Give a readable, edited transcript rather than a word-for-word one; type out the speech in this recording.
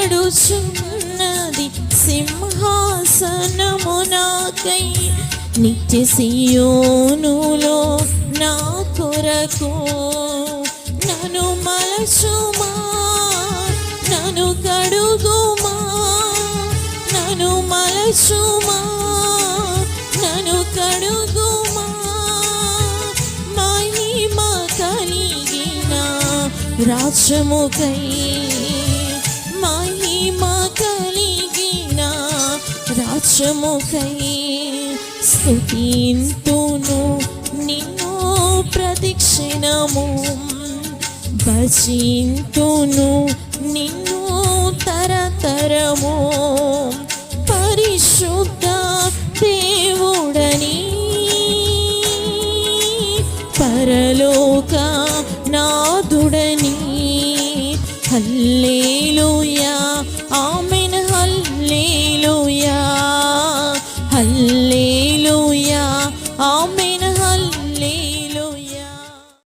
సిద్ధపడుచున్నది సింహాసనము నాకై, నిత్య సియోనులో నా కొరకు. నన్ను మలచుమా, నన్ను కడుగుమా, నన్ను మలచుమా, నన్ను కడుగుమా. మహిమ కలిగిన రాజ్యముకై, మహిమ కలిగిన రాజ్యముకై స్తుతింతును నిన్ను ప్రతిక్షణము, భజింతును నిన్ను తరతరము. పరిశుద్ధ దేవుడని, పరలోక నాదుడని. హల్లెలూయా ఆమేన్, హల్లెలూయా, హల్లెలూయా ఆమేన్,